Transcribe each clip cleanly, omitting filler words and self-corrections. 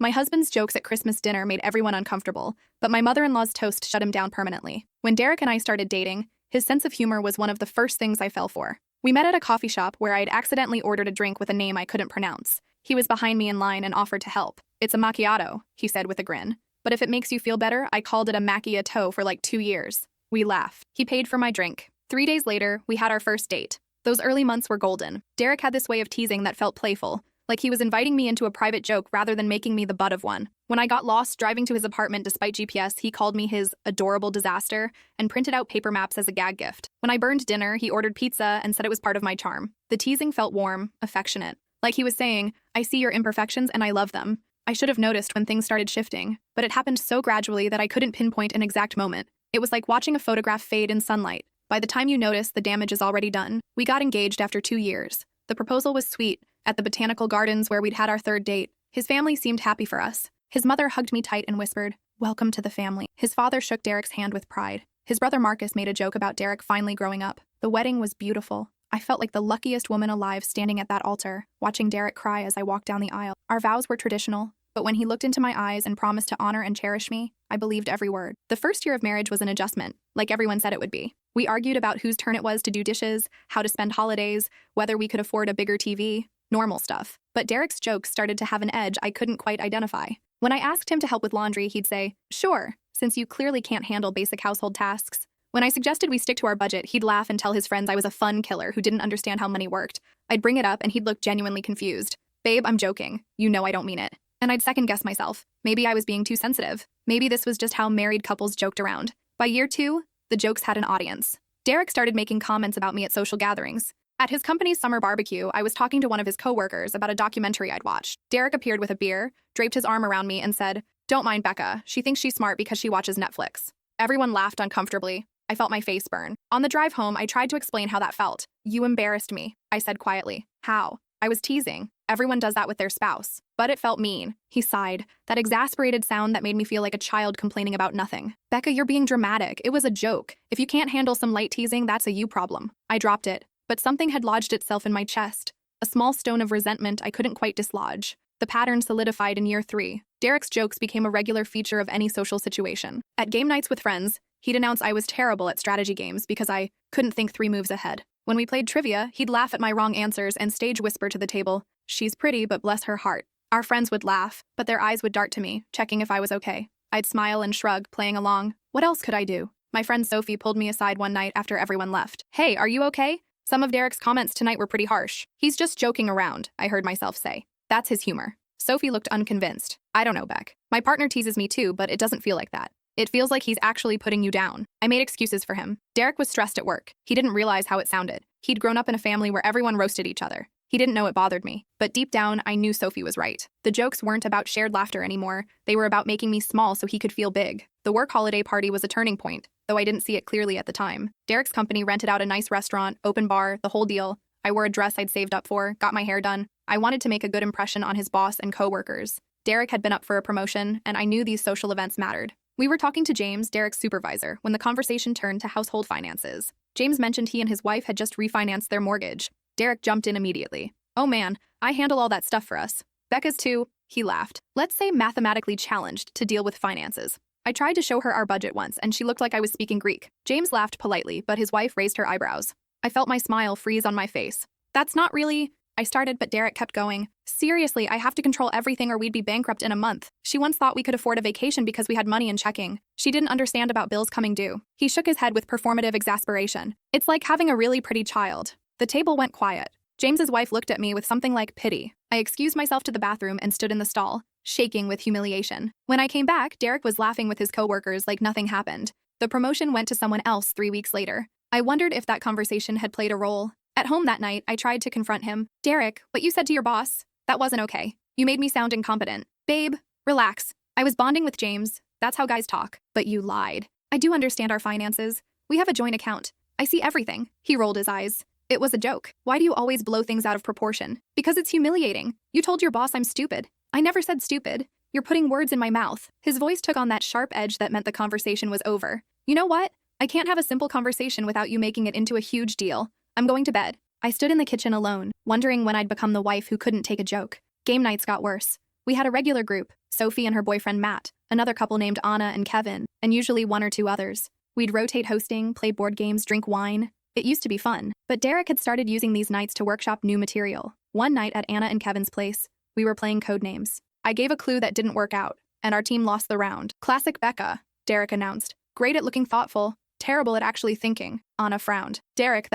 My husband's jokes at Christmas dinner made everyone uncomfortable, but my mother-in-law's toast shut him down permanently. When Derek and I started dating, his sense of humor was one of the first things I fell for. We met at a coffee shop where I'd accidentally ordered a drink with a name I couldn't pronounce. He was behind me in line and offered to help. "It's a macchiato," he said with a grin. "But if it makes you feel better, I called it a macchiato for like 2 years." We laughed. He paid for my drink. 3 days later, we had our first date. Those early months were golden. Derek had this way of teasing that felt playful, like he was inviting me into a private joke rather than making me the butt of one. When I got lost driving to his apartment despite GPS, he called me his adorable disaster and printed out paper maps as a gag gift. When I burned dinner, he ordered pizza and said it was part of my charm. The teasing felt warm, affectionate, like he was saying, "I see your imperfections and I love them." I should have noticed when things started shifting, but it happened so gradually that I couldn't pinpoint an exact moment. It was like watching a photograph fade in sunlight. By the time you notice, the damage is already done. We got engaged after 2 years. The proposal was sweet, at the botanical gardens where we'd had our third date. His family seemed happy for us. His mother hugged me tight and whispered, "Welcome to the family." His father shook Derek's hand with pride. His brother Marcus made a joke about Derek finally growing up. The wedding was beautiful. I felt like the luckiest woman alive standing at that altar, watching Derek cry as I walked down the aisle. Our vows were traditional, but when he looked into my eyes and promised to honor and cherish me, I believed every word. The first year of marriage was an adjustment, like everyone said it would be. We argued about whose turn it was to do dishes, how to spend holidays, whether we could afford a bigger TV, normal stuff. But Derek's jokes started to have an edge I couldn't quite identify. When I asked him to help with laundry, he'd say, "Sure, since you clearly can't handle basic household tasks." When I suggested we stick to our budget, he'd laugh and tell his friends I was a fun killer who didn't understand how money worked. I'd bring it up and he'd look genuinely confused. "Babe, I'm joking. You know I don't mean it." And I'd second-guess myself. Maybe I was being too sensitive. Maybe this was just how married couples joked around. By year 2, the jokes had an audience. Derek started making comments about me at social gatherings. At his company's summer barbecue, I was talking to one of his coworkers about a documentary I'd watched. Derek appeared with a beer, draped his arm around me, and said, "Don't mind Becca. She thinks she's smart because she watches Netflix." Everyone laughed uncomfortably. I felt my face burn. On the drive home, I tried to explain how that felt. "You embarrassed me," I said quietly. "How?" I was teasing. Everyone does that with their spouse. But it felt mean. He sighed, that exasperated sound that made me feel like a child complaining about nothing. "Becca, you're being dramatic. It was a joke. If you can't handle some light teasing, that's a you problem." I dropped it, but something had lodged itself in my chest. A small stone of resentment I couldn't quite dislodge. The pattern solidified in year 3. Derek's jokes became a regular feature of any social situation. At game nights with friends, he'd announce I was terrible at strategy games because I couldn't think 3 moves ahead. When we played trivia, he'd laugh at my wrong answers and stage whisper to the table, "She's pretty, but bless her heart." Our friends would laugh, but their eyes would dart to me, checking if I was okay. I'd smile and shrug, playing along. What else could I do? My friend Sophie pulled me aside one night after everyone left. "Hey, are you okay? Some of Derek's comments tonight were pretty harsh." "He's just joking around," I heard myself say. "That's his humor." Sophie looked unconvinced. "I don't know, Beck. My partner teases me too, but it doesn't feel like that. It feels like he's actually putting you down." I made excuses for him. Derek was stressed at work. He didn't realize how it sounded. He'd grown up in a family where everyone roasted each other. He didn't know it bothered me. But deep down, I knew Sophie was right. The jokes weren't about shared laughter anymore. They were about making me small so he could feel big. The work holiday party was a turning point, though I didn't see it clearly at the time. Derek's company rented out a nice restaurant, open bar, the whole deal. I wore a dress I'd saved up for, got my hair done. I wanted to make a good impression on his boss and coworkers. Derek had been up for a promotion, and I knew these social events mattered. We were talking to James, Derek's supervisor, when the conversation turned to household finances. James mentioned he and his wife had just refinanced their mortgage. Derek jumped in immediately. "Oh man, I handle all that stuff for us. Becca's too," he laughed. "Let's say mathematically challenged to deal with finances." I tried to show her our budget once, and she looked like I was speaking Greek. James laughed politely, but his wife raised her eyebrows. I felt my smile freeze on my face. "That's not really—" I started, but Derek kept going. "Seriously, I have to control everything or we'd be bankrupt in a month. She once thought we could afford a vacation because we had money in checking. She didn't understand about bills coming due." He shook his head with performative exasperation. "It's like having a really pretty child." The table went quiet. James's wife looked at me with something like pity. I excused myself to the bathroom and stood in the stall, shaking with humiliation. When I came back, Derek was laughing with his coworkers like nothing happened. The promotion went to someone else 3 weeks later. I wondered if that conversation had played a role. At home that night, I tried to confront him. "Derek, what you said to your boss, that wasn't okay. You made me sound incompetent." "Babe, relax. I was bonding with James. That's how guys talk. But you lied. I do understand our finances. We have a joint account. I see everything." He rolled his eyes. "It was a joke. Why do you always blow things out of proportion?" "Because it's humiliating. You told your boss I'm stupid." "I never said stupid. You're putting words in my mouth." His voice took on that sharp edge that meant the conversation was over. "You know what? I can't have a simple conversation without you making it into a huge deal. I'm going to bed." I stood in the kitchen alone, wondering when I'd become the wife who couldn't take a joke. Game nights got worse. We had a regular group, Sophie and her boyfriend Matt, another couple named Anna and Kevin, and usually one or two others. We'd rotate hosting, play board games, drink wine. It used to be fun. But Derek had started using these nights to workshop new material. One night at Anna and Kevin's place, we were playing codenames. I gave a clue that didn't work out, and our team lost the round. Classic Becca, Derek announced. Great at looking thoughtful, terrible at actually thinking. Anna frowned. Derek,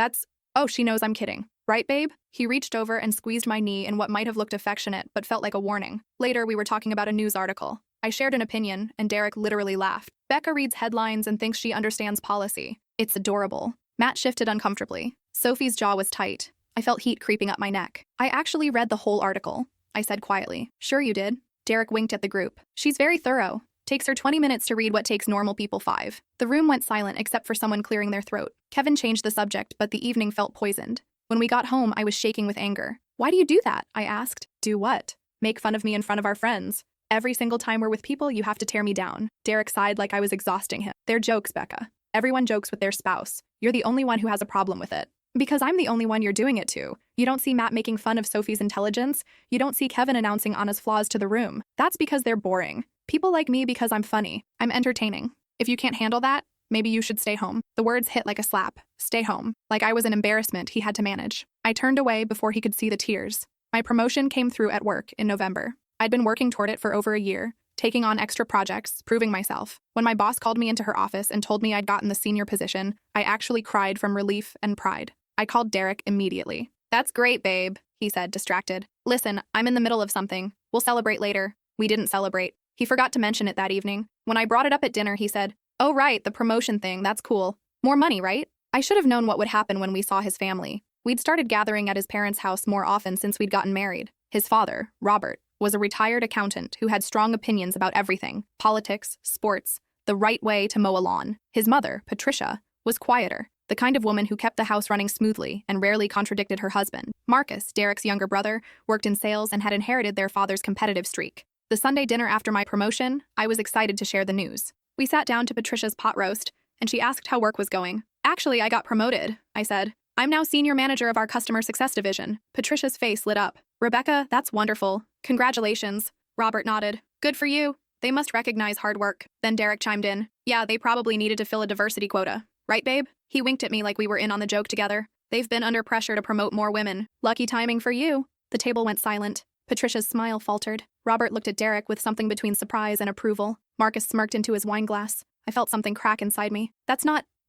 oh, she knows I'm kidding. Right, babe? He reached over and squeezed my knee in what might have looked affectionate but felt like a warning. Later, we were talking about a news article. I shared an opinion, and Derek literally laughed. Becca reads headlines and thinks she understands policy. It's adorable. Matt shifted uncomfortably. Sophie's jaw was tight. I felt heat creeping up my neck. I actually read the whole article, I said quietly. Sure you did. Derek winked at the group. She's very thorough. Takes her 20 minutes to read what takes normal people 5. The room went silent except for someone clearing their throat. Kevin changed the subject, but the evening felt poisoned. When we got home, I was shaking with anger. Why do you do that? I asked. Do what? Make fun of me in front of our friends. Every single time we're with people, you have to tear me down. Derek sighed like I was exhausting him. They're jokes, Becca. Everyone jokes with their spouse. You're the only one who has a problem with it. Because I'm the only one you're doing it to. You don't see Matt making fun of Sophie's intelligence. You don't see Kevin announcing Anna's flaws to the room. That's because they're boring. People like me because I'm funny. I'm entertaining. If you can't handle that, maybe you should stay home. The words hit like a slap. Stay home. Like I was an embarrassment he had to manage. I turned away before he could see the tears. My promotion came through at work in November. I'd been working toward it for over a year, taking on extra projects, proving myself. When my boss called me into her office and told me I'd gotten the senior position, I actually cried from relief and pride. I called Derek immediately. That's great, babe, he said, distracted. Listen, I'm in the middle of something. We'll celebrate later. We didn't celebrate. He forgot to mention it that evening. When I brought it up at dinner, he said, oh, right, the promotion thing, that's cool. More money, right? I should have known what would happen when we saw his family. We'd started gathering at his parents' house more often since we'd gotten married. His father, Robert, was a retired accountant who had strong opinions about everything, politics, sports, the right way to mow a lawn. His mother, Patricia, was quieter, the kind of woman who kept the house running smoothly and rarely contradicted her husband. Marcus, Derek's younger brother, worked in sales and had inherited their father's competitive streak. The Sunday dinner after my promotion, I was excited to share the news. We sat down to Patricia's pot roast, and she asked how work was going. Actually, I got promoted, I said. I'm now senior manager of our customer success division. Patricia's face lit up. Rebecca, that's wonderful. Congratulations. Robert nodded. Good for you. They must recognize hard work. Then Derek chimed in. Yeah, they probably needed to fill a diversity quota. Right, babe? He winked at me like we were in on the joke together. They've been under pressure to promote more women. Lucky timing for you. The table went silent. Patricia's smile faltered. Robert looked at Derek with something between surprise and approval. Marcus smirked into his wine glass. I felt something crack inside me.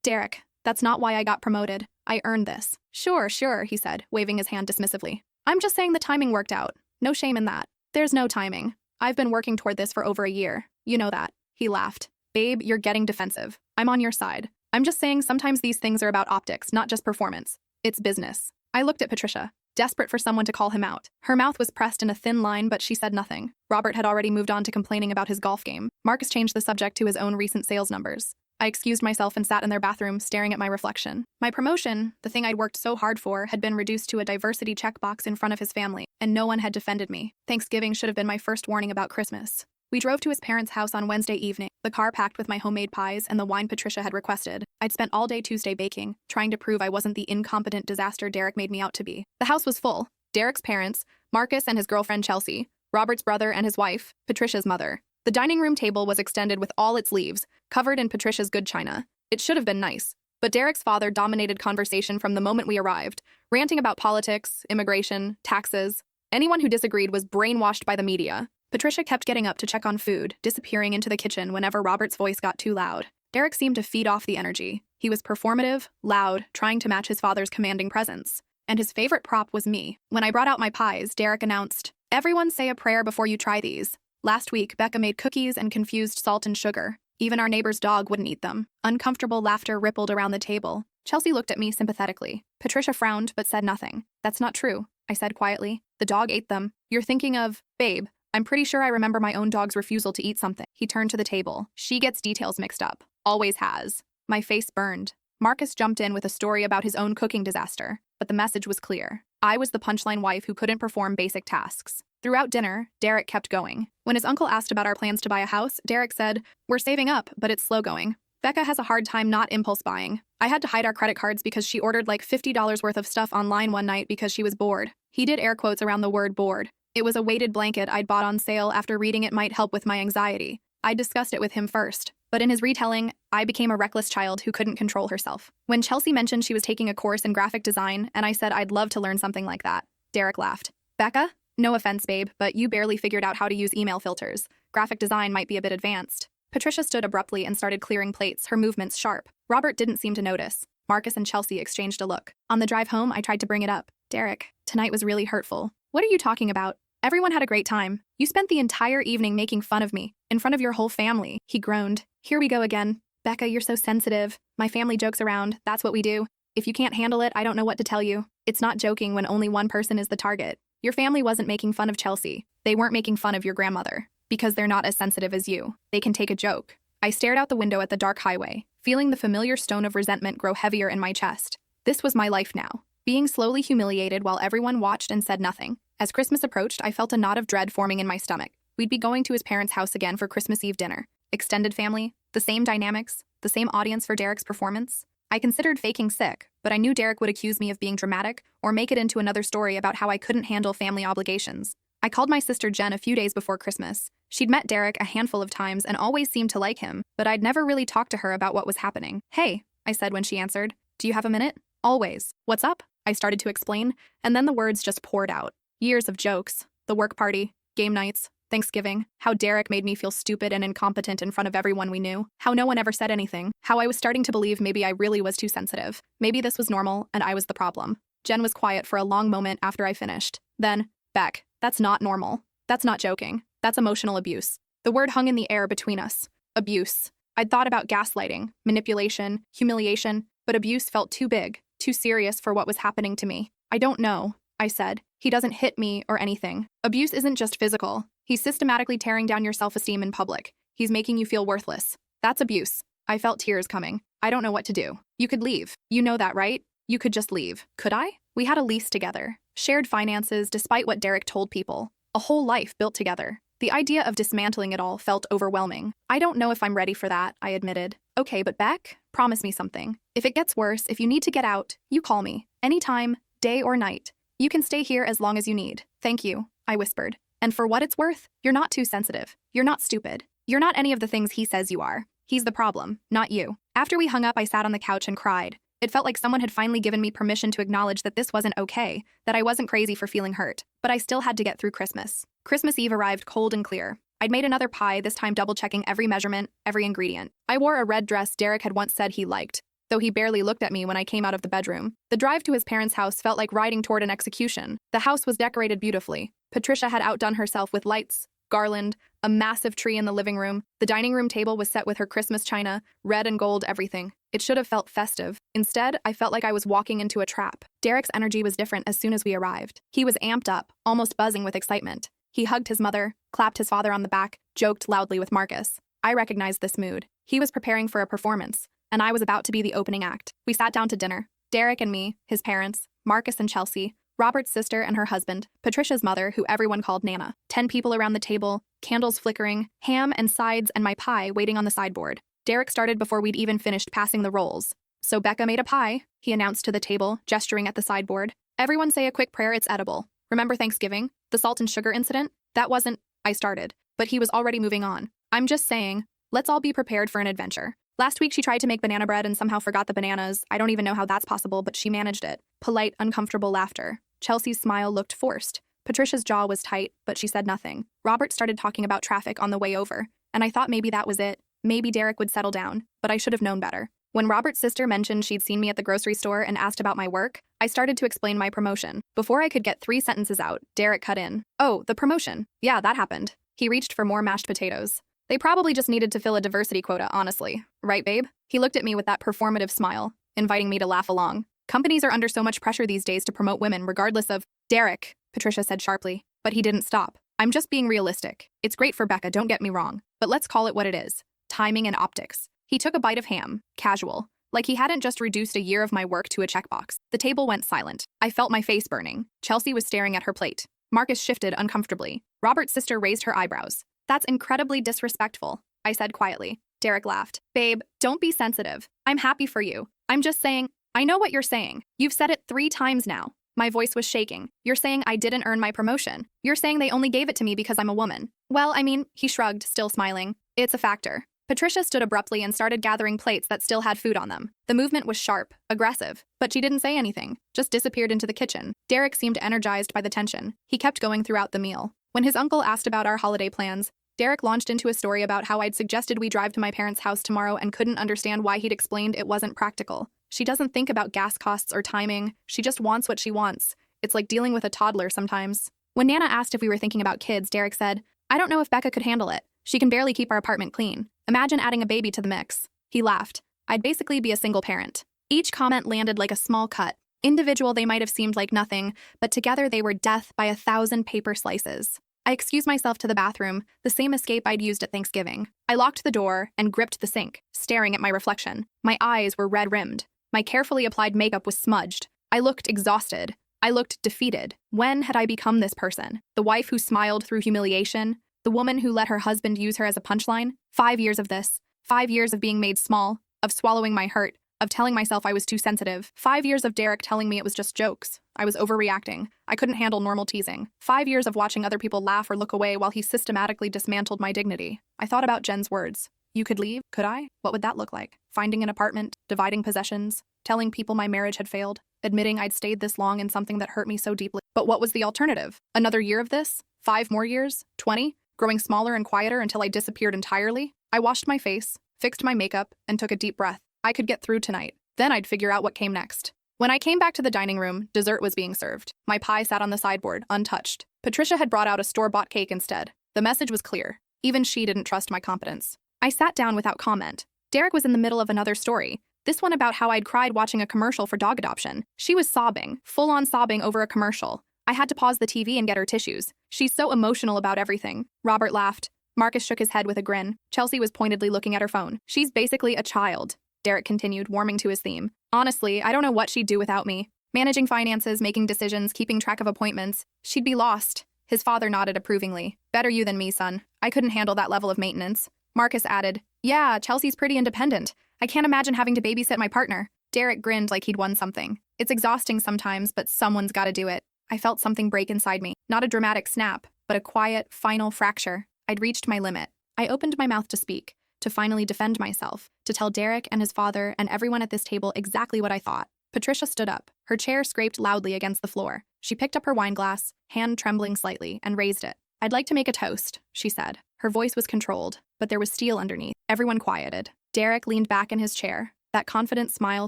Derek, that's not why I got promoted. I earned this. Sure, he said, waving his hand dismissively. I'm just saying the timing worked out. No shame in that. There's no timing. I've been working toward this for over a year. You know that. He laughed. Babe, you're getting defensive. I'm on your side. I'm just saying sometimes these things are about optics, not just performance. It's business. I looked at Patricia, desperate for someone to call him out. Her mouth was pressed in a thin line, but she said nothing. Robert had already moved on to complaining about his golf game. Marcus changed the subject to his own recent sales numbers. I excused myself and sat in their bathroom, staring at my reflection. My promotion, the thing I'd worked so hard for, had been reduced to a diversity checkbox in front of his family, and no one had defended me. Thanksgiving should have been my first warning about Christmas. We drove to his parents' house on Wednesday evening, the car packed with my homemade pies and the wine Patricia had requested. I'd spent all day Tuesday baking, trying to prove I wasn't the incompetent disaster Derek made me out to be. The house was full. Derek's parents, Marcus and his girlfriend Chelsea, Robert's brother and his wife, Patricia's mother. The dining room table was extended with all its leaves, covered in Patricia's good china. It should have been nice. But Derek's father dominated conversation from the moment we arrived, ranting about politics, immigration, taxes. Anyone who disagreed was brainwashed by the media. Patricia kept getting up to check on food, disappearing into the kitchen whenever Robert's voice got too loud. Derek seemed to feed off the energy. He was performative, loud, trying to match his father's commanding presence. And his favorite prop was me. When I brought out my pies, Derek announced, "Everyone say a prayer before you try these." Last week, Becca made cookies and confused salt and sugar. Even our neighbor's dog wouldn't eat them. Uncomfortable laughter rippled around the table. Chelsea looked at me sympathetically. Patricia frowned but said nothing. That's not true, I said quietly. The dog ate them. You're thinking of, babe. I'm pretty sure I remember my own dog's refusal to eat something. He turned to the table. She gets details mixed up. Always has. My face burned. Marcus jumped in with a story about his own cooking disaster, but the message was clear. I was the punchline wife who couldn't perform basic tasks. Throughout dinner, Derek kept going. When his uncle asked about our plans to buy a house, Derek said, "We're saving up, but it's slow going. Becca has a hard time not impulse buying. I had to hide our credit cards because she ordered like $50 worth of stuff online one night because she was bored." He did air quotes around the word bored. It was a weighted blanket I'd bought on sale after reading it might help with my anxiety. I discussed it with him first, but in his retelling, I became a reckless child who couldn't control herself. When Chelsea mentioned she was taking a course in graphic design and I said I'd love to learn something like that, Derek laughed. Becca? No offense, babe, but you barely figured out how to use email filters. Graphic design might be a bit advanced. Patricia stood abruptly and started clearing plates, her movements sharp. Robert didn't seem to notice. Marcus and Chelsea exchanged a look. On the drive home, I tried to bring it up. Derek, tonight was really hurtful. What are you talking about? Everyone had a great time. You spent the entire evening making fun of me, in front of your whole family, he groaned. Here we go again. Becca, you're so sensitive. My family jokes around, that's what we do. If you can't handle it, I don't know what to tell you. It's not joking when only one person is the target. Your family wasn't making fun of Chelsea. They weren't making fun of your grandmother. Because they're not as sensitive as you. They can take a joke. I stared out the window at the dark highway, feeling the familiar stone of resentment grow heavier in my chest. This was my life now, being slowly humiliated while everyone watched and said nothing. As Christmas approached, I felt a knot of dread forming in my stomach. We'd be going to his parents' house again for Christmas Eve dinner. Extended family, the same dynamics, the same audience for Derek's performance. I considered faking sick, but I knew Derek would accuse me of being dramatic or make it into another story about how I couldn't handle family obligations. I called my sister Jen a few days before Christmas. She'd met Derek a handful of times and always seemed to like him, but I'd never really talked to her about what was happening. Hey, I said when she answered. Do you have a minute? Always. What's up? I started to explain, and then the words just poured out. Years of jokes, the work party, game nights, Thanksgiving, how Derek made me feel stupid and incompetent in front of everyone we knew, how no one ever said anything, how I was starting to believe maybe I really was too sensitive. Maybe this was normal and I was the problem. Jen was quiet for a long moment after I finished. Then, Beck, that's not normal. That's not joking. That's emotional abuse. The word hung in the air between us. Abuse. I'd thought about gaslighting, manipulation, humiliation, but abuse felt too big, too serious for what was happening to me. I don't know, I said. He doesn't hit me or anything. Abuse isn't just physical. He's systematically tearing down your self-esteem in public. He's making you feel worthless. That's abuse. I felt tears coming. I don't know what to do. You could leave. You know that, right? You could just leave. Could I? We had a lease together. Shared finances despite what Derek told people. A whole life built together. The idea of dismantling it all felt overwhelming. I don't know if I'm ready for that, I admitted. Okay, but Beck, promise me something. If it gets worse, if you need to get out, you call me. Anytime, day or night. You can stay here as long as you need. Thank you, I whispered. And for what it's worth, you're not too sensitive. You're not stupid. You're not any of the things he says you are. He's the problem, not you. After we hung up, I sat on the couch and cried. It felt like someone had finally given me permission to acknowledge that this wasn't okay, that I wasn't crazy for feeling hurt. But I still had to get through Christmas. Christmas Eve arrived cold and clear. I'd made another pie, this time double-checking every measurement, every ingredient. I wore a red dress Derek had once said he liked, though he barely looked at me when I came out of the bedroom. The drive to his parents' house felt like riding toward an execution. The house was decorated beautifully. Patricia had outdone herself with lights, garland, a massive tree in the living room. The dining room table was set with her Christmas china, red and gold everything. It should have felt festive. Instead, I felt like I was walking into a trap. Derek's energy was different as soon as we arrived. He was amped up, almost buzzing with excitement. He hugged his mother, clapped his father on the back, joked loudly with Marcus. I recognized this mood. He was preparing for a performance, and I was about to be the opening act. We sat down to dinner. Derek and me, his parents, Marcus and Chelsea, Robert's sister and her husband, Patricia's mother, who everyone called Nana. 10 people around the table, candles flickering, ham and sides and my pie waiting on the sideboard. Derek started before we'd even finished passing the rolls. So Becca made a pie, he announced to the table, gesturing at the sideboard. Everyone say a quick prayer, it's edible. Remember Thanksgiving? The salt and sugar incident? That wasn't, I started, but he was already moving on. I'm just saying, let's all be prepared for an adventure. Last week she tried to make banana bread and somehow forgot the bananas. I don't even know how that's possible, but she managed it. Polite, uncomfortable laughter. Chelsea's smile looked forced. Patricia's jaw was tight, but she said nothing. Robert started talking about traffic on the way over, and I thought maybe that was it. Maybe Derek would settle down, but I should have known better. When Robert's sister mentioned she'd seen me at the grocery store and asked about my work, I started to explain my promotion. Before I could get 3 sentences out, Derek cut in. Oh, the promotion. Yeah, that happened. He reached for more mashed potatoes. They probably just needed to fill a diversity quota, honestly. Right, babe? He looked at me with that performative smile, inviting me to laugh along. Companies are under so much pressure these days to promote women regardless of— Derek, Patricia said sharply, but he didn't stop. I'm just being realistic. It's great for Becca, don't get me wrong, but let's call it what it is. Timing and optics. He took a bite of ham, casual, like he hadn't just reduced a year of my work to a checkbox. The table went silent. I felt my face burning. Chelsea was staring at her plate. Marcus shifted uncomfortably. Robert's sister raised her eyebrows. That's incredibly disrespectful, I said quietly. Derek laughed. Babe, don't be sensitive. I'm happy for you. I'm just saying, I know what you're saying. You've said it 3 times now. My voice was shaking. You're saying I didn't earn my promotion. You're saying they only gave it to me because I'm a woman. Well, I mean, he shrugged, still smiling. It's a factor. Patricia stood abruptly and started gathering plates that still had food on them. The movement was sharp, aggressive, but she didn't say anything, just disappeared into the kitchen. Derek seemed energized by the tension. He kept going throughout the meal. When his uncle asked about our holiday plans, Derek launched into a story about how I'd suggested we drive to my parents' house tomorrow and couldn't understand why he'd explained it wasn't practical. She doesn't think about gas costs or timing. She just wants what she wants. It's like dealing with a toddler sometimes. When Nana asked if we were thinking about kids, Derek said, I don't know if Becca could handle it. She can barely keep our apartment clean. Imagine adding a baby to the mix. He laughed. I'd basically be a single parent. Each comment landed like a small cut. Individual, they might have seemed like nothing, but together they were death by 1,000 paper slices. I excused myself to the bathroom, the same escape I'd used at Thanksgiving. I locked the door and gripped the sink, staring at my reflection. My eyes were red-rimmed. My carefully applied makeup was smudged. I looked exhausted. I looked defeated. When had I become this person? The wife who smiled through humiliation? The woman who let her husband use her as a punchline? 5 years of this. 5 years of being made small, of swallowing my hurt, of telling myself I was too sensitive. 5 years of Derek telling me it was just jokes. I was overreacting. I couldn't handle normal teasing. 5 years of watching other people laugh or look away while he systematically dismantled my dignity. I thought about Jen's words. You could leave, could I? What would that look like? Finding an apartment, dividing possessions, telling people my marriage had failed, admitting I'd stayed this long in something that hurt me so deeply. But what was the alternative? Another year of this? 5 more years? 20? Growing smaller and quieter until I disappeared entirely? I washed my face, fixed my makeup, and took a deep breath. I could get through tonight. Then I'd figure out what came next. When I came back to the dining room, dessert was being served. My pie sat on the sideboard, untouched. Patricia had brought out a store-bought cake instead. The message was clear. Even she didn't trust my competence. I sat down without comment. Derek was in the middle of another story. This one about how I'd cried watching a commercial for dog adoption. She was sobbing, full-on sobbing over a commercial. I had to pause the TV and get her tissues. She's so emotional about everything. Robert laughed. Marcus shook his head with a grin. Chelsea was pointedly looking at her phone. She's basically a child, Derek continued, warming to his theme. Honestly, I don't know what she'd do without me. Managing finances, making decisions, keeping track of appointments. She'd be lost. His father nodded approvingly. Better you than me, son. I couldn't handle that level of maintenance. Marcus added, Yeah, Chelsea's pretty independent. I can't imagine having to babysit my partner. Derek grinned like he'd won something. It's exhausting sometimes, but someone's gotta do it. I felt something break inside me. Not a dramatic snap, but a quiet, final fracture. I'd reached my limit. I opened my mouth to speak, to finally defend myself, to tell Derek and his father and everyone at this table exactly what I thought. Patricia stood up. Her chair scraped loudly against the floor. She picked up her wine glass, hand trembling slightly, and raised it. I'd like to make a toast, she said. Her voice was controlled, but there was steel underneath. Everyone quieted. Derek leaned back in his chair, that confident smile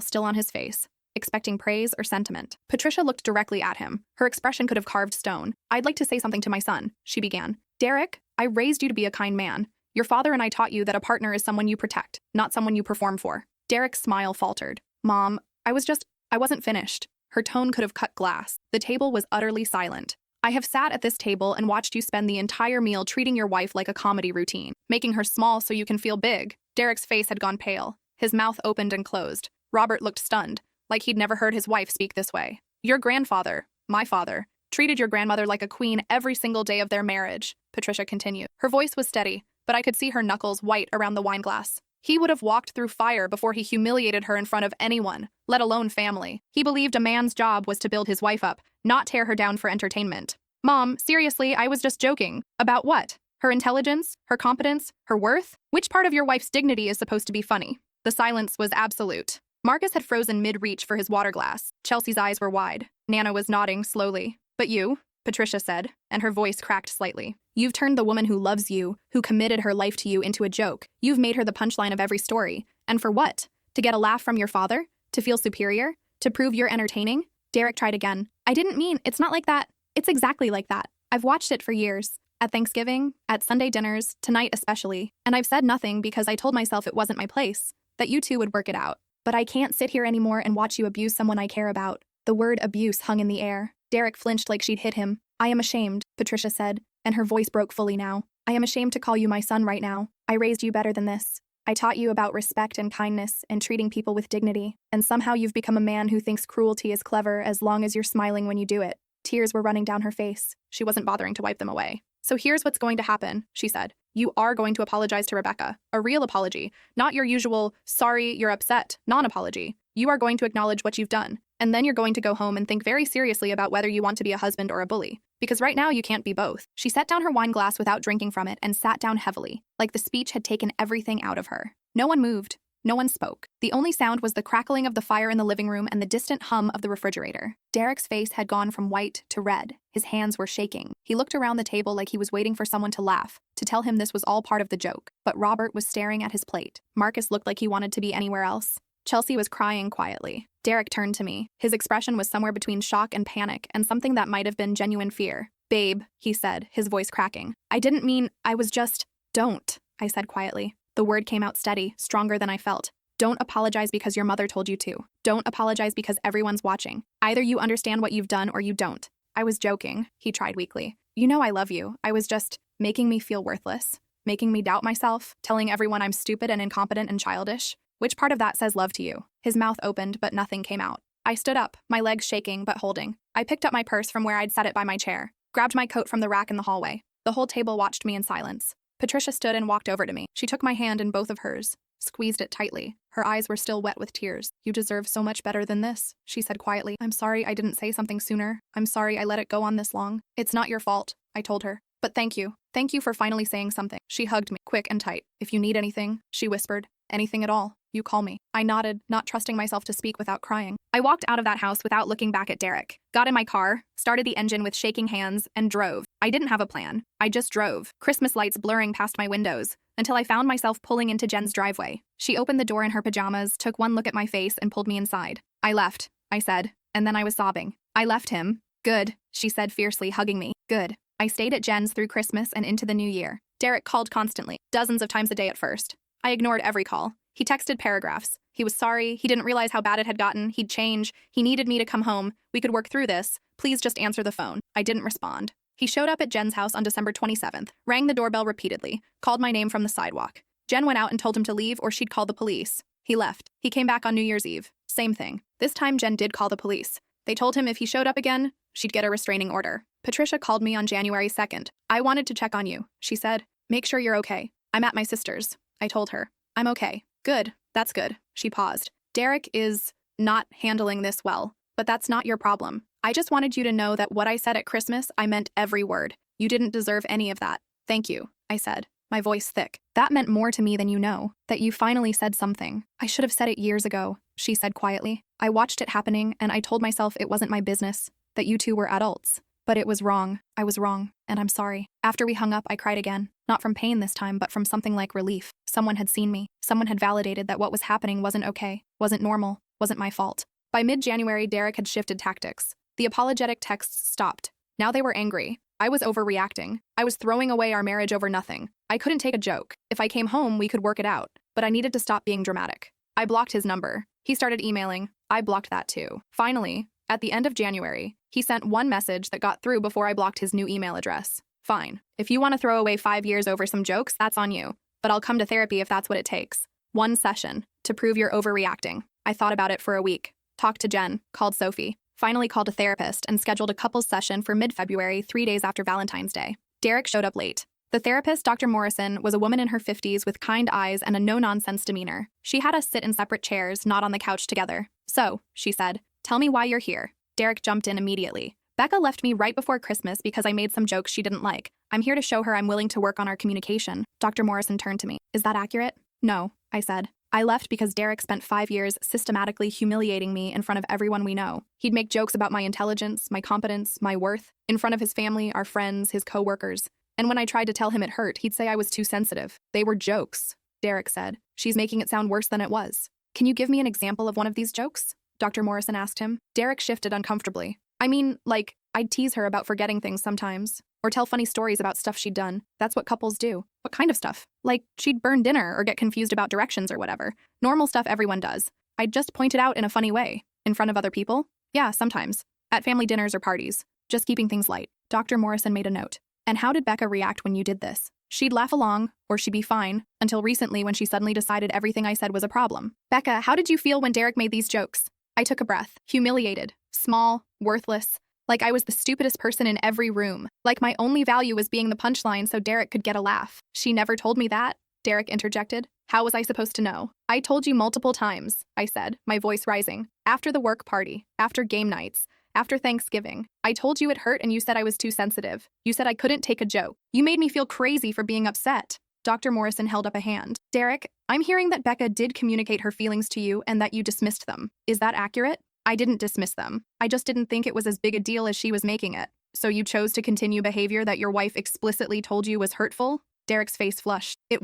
still on his face, expecting praise or sentiment. Patricia looked directly at him. Her expression could have carved stone. I'd like to say something to my son, she began. Derek, I raised you to be a kind man. Your father and I taught you that a partner is someone you protect, not someone you perform for. Derek's smile faltered. Mom, I wasn't finished. Her tone could have cut glass. The table was utterly silent. I have sat at this table and watched you spend the entire meal treating your wife like a comedy routine, making her small so you can feel big. Derek's face had gone pale. His mouth opened and closed. Robert looked stunned, like he'd never heard his wife speak this way. Your grandfather, my father, treated your grandmother like a queen every single day of their marriage, Patricia continued. Her voice was steady, but I could see her knuckles white around the wine glass. He would have walked through fire before he humiliated her in front of anyone, let alone family. He believed a man's job was to build his wife up, not tear her down for entertainment. Mom, seriously, I was just joking. About what? Her intelligence? Her competence? Her worth? Which part of your wife's dignity is supposed to be funny? The silence was absolute. Marcus had frozen mid-reach for his water glass. Chelsea's eyes were wide. Nana was nodding slowly. But you, Patricia said, and her voice cracked slightly. You've turned the woman who loves you, who committed her life to you, into a joke. You've made her the punchline of every story. And for what? To get a laugh from your father? To feel superior? To prove you're entertaining? Derek tried again. I didn't mean, it's not like that. It's exactly like that. I've watched it for years. At Thanksgiving, at Sunday dinners, tonight especially. And I've said nothing because I told myself it wasn't my place, that you two would work it out. But I can't sit here anymore and watch you abuse someone I care about. The word abuse hung in the air. Derek flinched like she'd hit him. I am ashamed, Patricia said, and her voice broke fully now. I am ashamed to call you my son right now. I raised you better than this. I taught you about respect and kindness and treating people with dignity. And somehow you've become a man who thinks cruelty is clever as long as you're smiling when you do it. Tears were running down her face. She wasn't bothering to wipe them away. So here's what's going to happen, she said. You are going to apologize to Rebecca. A real apology. Not your usual, sorry, you're upset, non-apology. You are going to acknowledge what you've done. And then you're going to go home and think very seriously about whether you want to be a husband or a bully. Because right now you can't be both. She set down her wine glass without drinking from it and sat down heavily, like the speech had taken everything out of her. No one moved. No one spoke. The only sound was the crackling of the fire in the living room and the distant hum of the refrigerator. Derek's face had gone from white to red. His hands were shaking. He looked around the table like he was waiting for someone to laugh, to tell him this was all part of the joke. But Robert was staring at his plate. Marcus looked like he wanted to be anywhere else. Chelsea was crying quietly. Derek turned to me. His expression was somewhere between shock and panic and something that might have been genuine fear. "Babe," he said, his voice cracking. "I didn't mean, I was just..." "Don't," I said quietly. The word came out steady, stronger than I felt. "Don't apologize because your mother told you to. Don't apologize because everyone's watching. Either you understand what you've done or you don't." "I was joking," he tried weakly. "You know I love you. I was just making me feel worthless, making me doubt myself, telling everyone I'm stupid and incompetent and childish. Which part of that says love to you?" His mouth opened, but nothing came out. I stood up, my legs shaking but holding. I picked up my purse from where I'd set it by my chair, grabbed my coat from the rack in the hallway. The whole table watched me in silence. Patricia stood and walked over to me. She took my hand in both of hers, squeezed it tightly. Her eyes were still wet with tears. "You deserve so much better than this," she said quietly. "I'm sorry I didn't say something sooner. I'm sorry I let it go on this long. It's not your fault," I told her. "But thank you. Thank you for finally saying something." She hugged me, quick and tight. "If you need anything," she whispered, "anything at all, you call me." I nodded, not trusting myself to speak without crying. I walked out of that house without looking back at Derek, got in my car, started the engine with shaking hands, and drove. I didn't have a plan. I just drove, Christmas lights blurring past my windows, until I found myself pulling into Jen's driveway. She opened the door in her pajamas, took one look at my face, and pulled me inside. "I left," I said, and then I was sobbing. "I left him." "Good," she said fiercely, hugging me. "Good." I stayed at Jen's through Christmas and into the new year. Derek called constantly, dozens of times a day at first. I ignored every call. He texted paragraphs. He was sorry, he didn't realize how bad it had gotten, he'd change, he needed me to come home, we could work through this, please just answer the phone. I didn't respond. He showed up at Jen's house on December 27th, rang the doorbell repeatedly, called my name from the sidewalk. Jen went out and told him to leave or she'd call the police. He left. He came back on New Year's Eve. Same thing. This time Jen did call the police. They told him if he showed up again, she'd get a restraining order. Patricia called me on January 2nd. "I wanted to check on you," she said. "Make sure you're okay." "I'm at my sister's," I told her. "I'm okay." "Good. That's good." She paused. "Derek is not handling this well, but that's not your problem. I just wanted you to know that what I said at Christmas, I meant every word. You didn't deserve any of that." "Thank you," I said, my voice thick. "That meant more to me than you know, that you finally said something. I should have said it years ago," she said quietly. "I watched it happening, and I told myself it wasn't my business, that you two were adults. But it was wrong. I was wrong, and I'm sorry." After we hung up, I cried again. Not from pain this time, but from something like relief. Someone had seen me. Someone had validated that what was happening wasn't okay, wasn't normal, wasn't my fault. By mid-January, Derek had shifted tactics. The apologetic texts stopped. Now they were angry. I was overreacting. I was throwing away our marriage over nothing. I couldn't take a joke. If I came home, we could work it out. But I needed to stop being dramatic. I blocked his number. He started emailing. I blocked that too. Finally, at the end of January, he sent one message that got through before I blocked his new email address. "Fine. If you want to throw away 5 years over some jokes, that's on you. But I'll come to therapy if that's what it takes. One session, to prove you're overreacting." I thought about it for a week. Talked to Jen, called Sophie, finally called a therapist and scheduled a couples session for mid-February, 3 days after Valentine's Day. Derek showed up late. The therapist, Dr. Morrison, was a woman in her 50s with kind eyes and a no-nonsense demeanor. She had us sit in separate chairs, not on the couch together. "So," she said, "tell me why you're here." Derek jumped in immediately. "Becca left me right before Christmas because I made some jokes she didn't like. I'm here to show her I'm willing to work on our communication." Dr. Morrison turned to me. "Is that accurate?" "No," I said. "I left because Derek spent 5 years systematically humiliating me in front of everyone we know. He'd make jokes about my intelligence, my competence, my worth, in front of his family, our friends, his co-workers. And when I tried to tell him it hurt, he'd say I was too sensitive. They were jokes," Derek said. "She's making it sound worse than it was." "Can you give me an example of one of these jokes?" Dr. Morrison asked him. Derek shifted uncomfortably. "I mean, like, I'd tease her about forgetting things sometimes, or tell funny stories about stuff she'd done. That's what couples do." "What kind of stuff?" "Like, she'd burn dinner or get confused about directions or whatever. Normal stuff everyone does. I'd just point it out in a funny way. In front of other people? Yeah, sometimes. At family dinners or parties. Just keeping things light." Dr. Morrison made a note. "And how did Becca react when you did this?" "She'd laugh along, or she'd be fine, until recently when she suddenly decided everything I said was a problem." "Becca, how did you feel when Derek made these jokes?" I took a breath. Humiliated. Small. Worthless. Like I was the stupidest person in every room. Like my only value was being the punchline so Derek could get a laugh. "She never told me that," Derek interjected. "How was I supposed to know?" "I told you multiple times," I said, my voice rising. After the work party, after game nights, after Thanksgiving. I told you it hurt and you said I was too sensitive. You said I couldn't take a joke. You made me feel crazy for being upset. Dr. Morrison held up a hand. Derek, I'm hearing that Becca did communicate her feelings to you and that you dismissed them. Is that accurate? I didn't dismiss them. I just didn't think it was as big a deal as she was making it. So you chose to continue behavior that your wife explicitly told you was hurtful? Derek's face flushed. I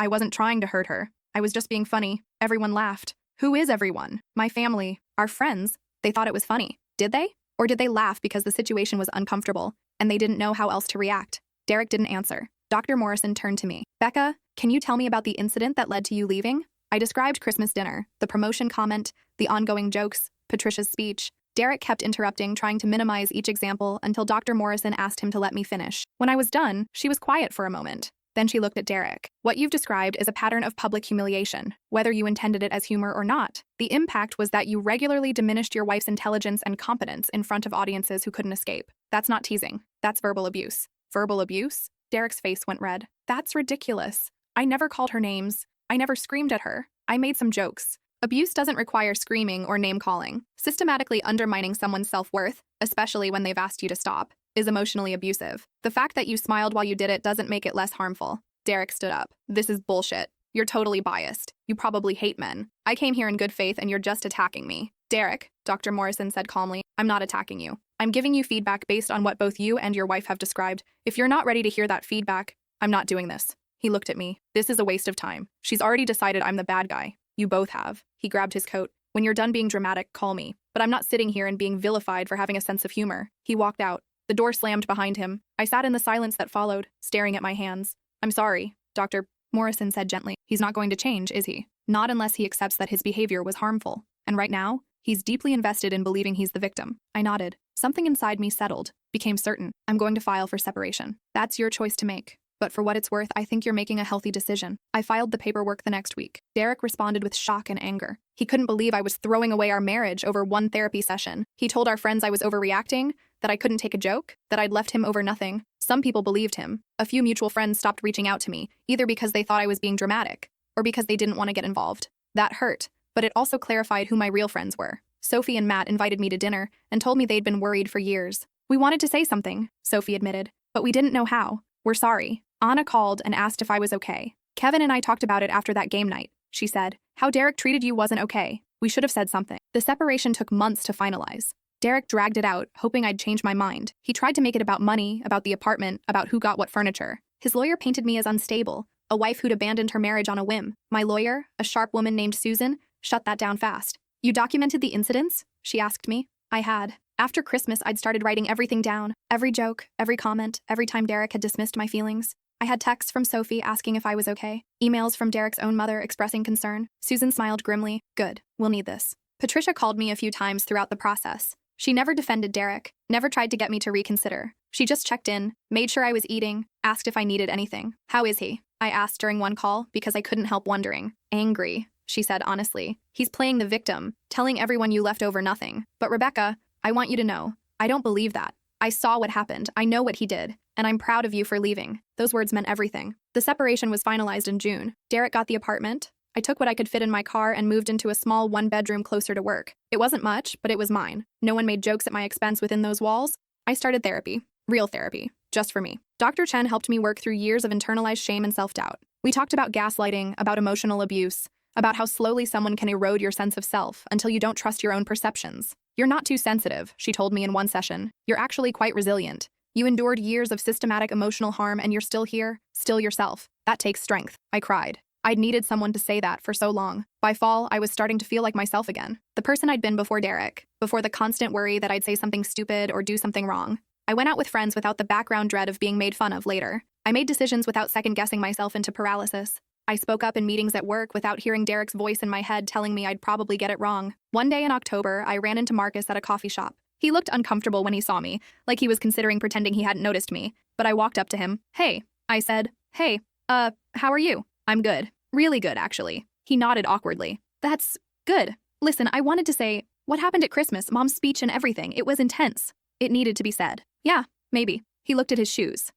wasn't trying to hurt her. I was just being funny. Everyone laughed. Who is everyone? My family, our friends. They thought it was funny. Did they? Or did they laugh because the situation was uncomfortable and they didn't know how else to react? Derek didn't answer. Dr. Morrison turned to me. Becca, can you tell me about the incident that led to you leaving? I described Christmas dinner, the promotion comment, the ongoing jokes, Patricia's speech. Derek kept interrupting, trying to minimize each example until Dr. Morrison asked him to let me finish. When I was done, she was quiet for a moment. Then she looked at Derek. What you've described is a pattern of public humiliation, whether you intended it as humor or not. The impact was that you regularly diminished your wife's intelligence and competence in front of audiences who couldn't escape. That's not teasing. That's verbal abuse. Verbal abuse? Derek's face went red. That's ridiculous. I never called her names. I never screamed at her. I made some jokes. Abuse doesn't require screaming or name-calling. Systematically undermining someone's self-worth, especially when they've asked you to stop, is emotionally abusive. The fact that you smiled while you did it doesn't make it less harmful. Derek stood up. This is bullshit. You're totally biased. You probably hate men. I came here in good faith and you're just attacking me. Derek, Dr. Morrison said calmly, I'm not attacking you. I'm giving you feedback based on what both you and your wife have described. If you're not ready to hear that feedback, I'm not doing this. He looked at me. This is a waste of time. She's already decided I'm the bad guy. You both have. He grabbed his coat. When you're done being dramatic, call me. But I'm not sitting here and being vilified for having a sense of humor. He walked out. The door slammed behind him. I sat in the silence that followed, staring at my hands. I'm sorry, Dr. Morrison said gently. He's not going to change, is he? Not unless he accepts that his behavior was harmful. And right now, he's deeply invested in believing he's the victim. I nodded. Something inside me settled, became certain. I'm going to file for separation. That's your choice to make. But for what it's worth, I think you're making a healthy decision. I filed the paperwork the next week. Derek responded with shock and anger. He couldn't believe I was throwing away our marriage over one therapy session. He told our friends I was overreacting, that I couldn't take a joke, that I'd left him over nothing. Some people believed him. A few mutual friends stopped reaching out to me, either because they thought I was being dramatic, or because they didn't want to get involved. That hurt, but it also clarified who my real friends were. Sophie and Matt invited me to dinner and told me they'd been worried for years. We wanted to say something, Sophie admitted, but we didn't know how. We're sorry. Anna called and asked if I was okay. Kevin and I talked about it after that game night, she said. How Derek treated you wasn't okay. We should have said something. The separation took months to finalize. Derek dragged it out, hoping I'd change my mind. He tried to make it about money, about the apartment, about who got what furniture. His lawyer painted me as unstable, a wife who'd abandoned her marriage on a whim. My lawyer, a sharp woman named Susan, shut that down fast. You documented the incidents? She asked me. I had. After Christmas, I'd started writing everything down. Every joke, every comment, every time Derek had dismissed my feelings. I had texts from Sophie asking if I was okay. Emails from Derek's own mother expressing concern. Susan smiled grimly. Good. We'll need this. Patricia called me a few times throughout the process. She never defended Derek, never tried to get me to reconsider. She just checked in, made sure I was eating, asked if I needed anything. How is he? I asked during one call because I couldn't help wondering. Angry, she said honestly. He's playing the victim, telling everyone you left over nothing. But Rebecca, I want you to know, I don't believe that. I saw what happened. I know what he did. And I'm proud of you for leaving. Those words meant everything. The separation was finalized in June. Derek got the apartment. I took what I could fit in my car and moved into a small one-bedroom closer to work. It wasn't much, but it was mine. No one made jokes at my expense within those walls. I started therapy. Real therapy. Just for me. Dr. Chen helped me work through years of internalized shame and self-doubt. We talked about gaslighting, about emotional abuse, about how slowly someone can erode your sense of self until you don't trust your own perceptions. You're not too sensitive, she told me in one session. You're actually quite resilient. You endured years of systematic emotional harm and you're still here, still yourself. That takes strength. I cried. I'd needed someone to say that for so long. By fall, I was starting to feel like myself again. The person I'd been before Derek, before the constant worry that I'd say something stupid or do something wrong. I went out with friends without the background dread of being made fun of later. I made decisions without second-guessing myself into paralysis. I spoke up in meetings at work without hearing Derek's voice in my head telling me I'd probably get it wrong. One day in October, I ran into Marcus at a coffee shop. He looked uncomfortable when he saw me, like he was considering pretending he hadn't noticed me. But I walked up to him. Hey, I said. Hey, how are you? I'm good. Really good, actually. He nodded awkwardly. That's good. Listen, I wanted to say, what happened at Christmas, Mom's speech and everything, it was intense. It needed to be said. Yeah, maybe. He looked at his shoes.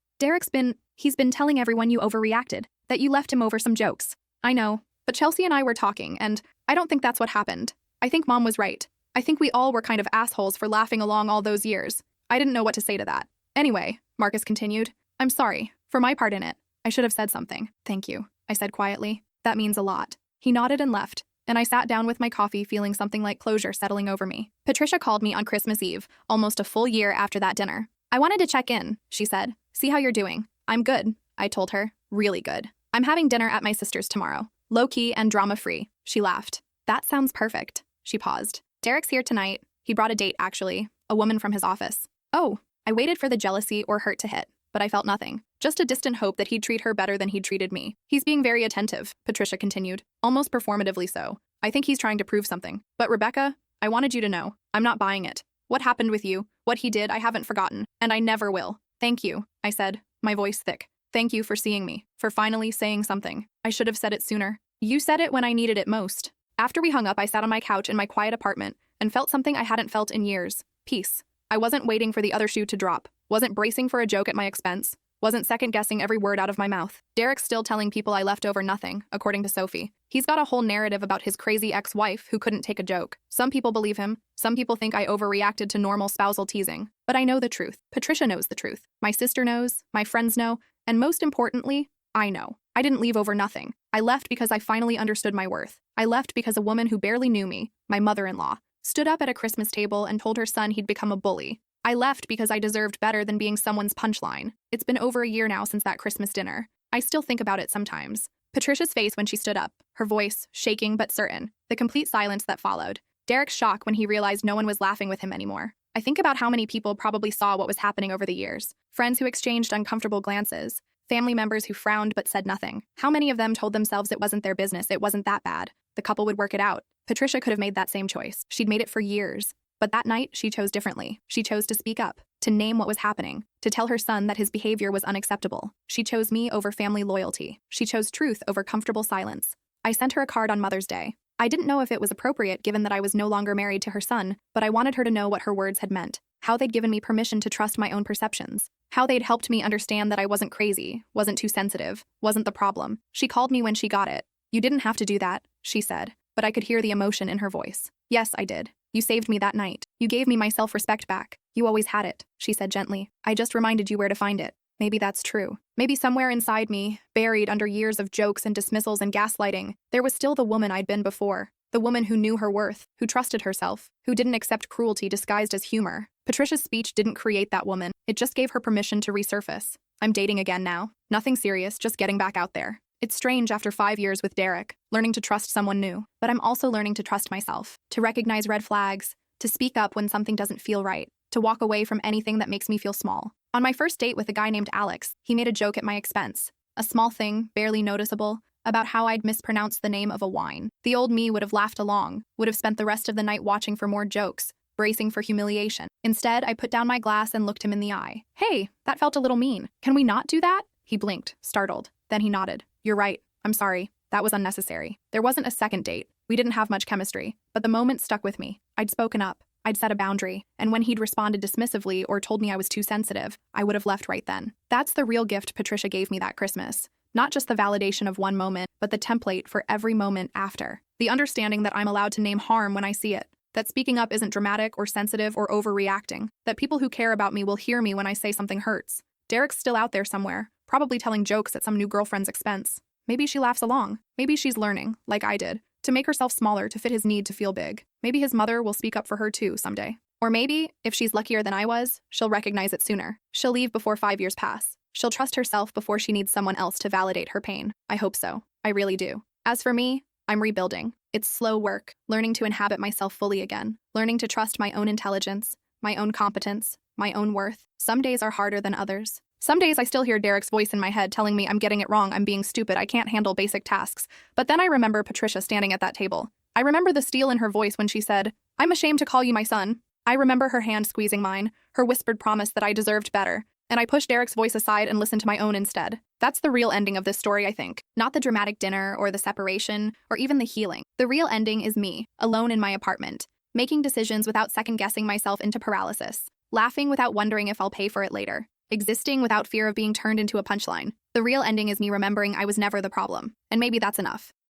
He's been telling everyone you overreacted, that you left him over some jokes. I know, but Chelsea and I were talking, and I don't think that's what happened. I think Mom was right. I think we all were kind of assholes for laughing along all those years. I didn't know what to say to that. Anyway, Marcus continued, I'm sorry. For my part in it, I should have said something. Thank you, I said quietly. That means a lot. He nodded and left, and I sat down with my coffee feeling something like closure settling over me. Patricia called me on Christmas Eve, almost a full year after that dinner. I wanted to check in, she said. See how you're doing. I'm good, I told her. Really good. I'm having dinner at my sister's tomorrow. Low-key and drama-free. She laughed. That sounds perfect. She paused. Derek's here tonight. He brought a date, actually. A woman from his office. Oh, I waited for the jealousy or hurt to hit, but I felt nothing. Just a distant hope that he'd treat her better than he'd treated me. He's being very attentive, Patricia continued, almost performatively so. I think he's trying to prove something. But Rebecca, I wanted you to know, I'm not buying it. What happened with you, what he did, I haven't forgotten, and I never will. Thank you, I said, my voice thick. Thank you for seeing me, for finally saying something. I should have said it sooner. You said it when I needed it most. After we hung up, I sat on my couch in my quiet apartment and felt something I hadn't felt in years. Peace. I wasn't waiting for the other shoe to drop, wasn't bracing for a joke at my expense, wasn't second-guessing every word out of my mouth. Derek's still telling people I left over nothing, according to Sophie. He's got a whole narrative about his crazy ex-wife who couldn't take a joke. Some people believe him. Some people think I overreacted to normal spousal teasing. But I know the truth. Patricia knows the truth. My sister knows. My friends know. And most importantly, I know. I didn't leave over nothing. I left because I finally understood my worth. I left because a woman who barely knew me, my mother-in-law, stood up at a Christmas table and told her son he'd become a bully. I left because I deserved better than being someone's punchline. It's been over a year now since that Christmas dinner. I still think about it sometimes. Patricia's face when she stood up, her voice shaking but certain, the complete silence that followed. Derek's shock when he realized no one was laughing with him anymore. I think about how many people probably saw what was happening over the years. Friends who exchanged uncomfortable glances. Family members who frowned but said nothing. How many of them told themselves it wasn't their business, it wasn't that bad. The couple would work it out. Patricia could have made that same choice. She'd made it for years. But that night, she chose differently. She chose to speak up, to name what was happening, to tell her son that his behavior was unacceptable. She chose me over family loyalty. She chose truth over comfortable silence. I sent her a card on Mother's Day. I didn't know if it was appropriate given that I was no longer married to her son, but I wanted her to know what her words had meant, how they'd given me permission to trust my own perceptions, how they'd helped me understand that I wasn't crazy, wasn't too sensitive, wasn't the problem. She called me when she got it. You didn't have to do that, she said, but I could hear the emotion in her voice. Yes, I did. You saved me that night. You gave me my self-respect back. You always had it, she said gently. I just reminded you where to find it. Maybe that's true. Maybe somewhere inside me, buried under years of jokes and dismissals and gaslighting, there was still the woman I'd been before. The woman who knew her worth, who trusted herself, who didn't accept cruelty disguised as humor. Patricia's speech didn't create that woman. It just gave her permission to resurface. I'm dating again now. Nothing serious, just getting back out there. It's strange after 5 years with Derek, learning to trust someone new. But I'm also learning to trust myself, to recognize red flags, to speak up when something doesn't feel right, to walk away from anything that makes me feel small. On my first date with a guy named Alex, he made a joke at my expense. A small thing, barely noticeable, about how I'd mispronounced the name of a wine. The old me would have laughed along, would have spent the rest of the night watching for more jokes, bracing for humiliation. Instead, I put down my glass and looked him in the eye. Hey, that felt a little mean. Can we not do that? He blinked, startled. Then he nodded. You're right. I'm sorry. That was unnecessary. There wasn't a second date. We didn't have much chemistry, but the moment stuck with me. I'd spoken up. I'd set a boundary, and when he'd responded dismissively or told me I was too sensitive, I would have left right then. That's the real gift Patricia gave me that Christmas. Not just the validation of one moment, but the template for every moment after. The understanding that I'm allowed to name harm when I see it. That speaking up isn't dramatic or sensitive or overreacting. That people who care about me will hear me when I say something hurts. Derek's still out there somewhere, probably telling jokes at some new girlfriend's expense. Maybe she laughs along. Maybe she's learning, like I did, to make herself smaller to fit his need to feel big. Maybe his mother will speak up for her too someday. Or maybe, if she's luckier than I was, she'll recognize it sooner. She'll leave before 5 years pass. She'll trust herself before she needs someone else to validate her pain. I hope so. I really do. As for me, I'm rebuilding. It's slow work, learning to inhabit myself fully again, learning to trust my own intelligence, my own competence, my own worth. Some days are harder than others. Some days I still hear Derek's voice in my head telling me I'm getting it wrong, I'm being stupid, I can't handle basic tasks. But then I remember Patricia standing at that table. I remember the steel in her voice when she said, I'm ashamed to call you my son. I remember her hand squeezing mine, her whispered promise that I deserved better. And I pushed Derek's voice aside and listened to my own instead. That's the real ending of this story, I think. Not the dramatic dinner or the separation or even the healing. The real ending is me, alone in my apartment, making decisions without second-guessing myself into paralysis, laughing without wondering if I'll pay for it later, existing without fear of being turned into a punchline. The real ending is me remembering I was never the problem. And maybe that's enough.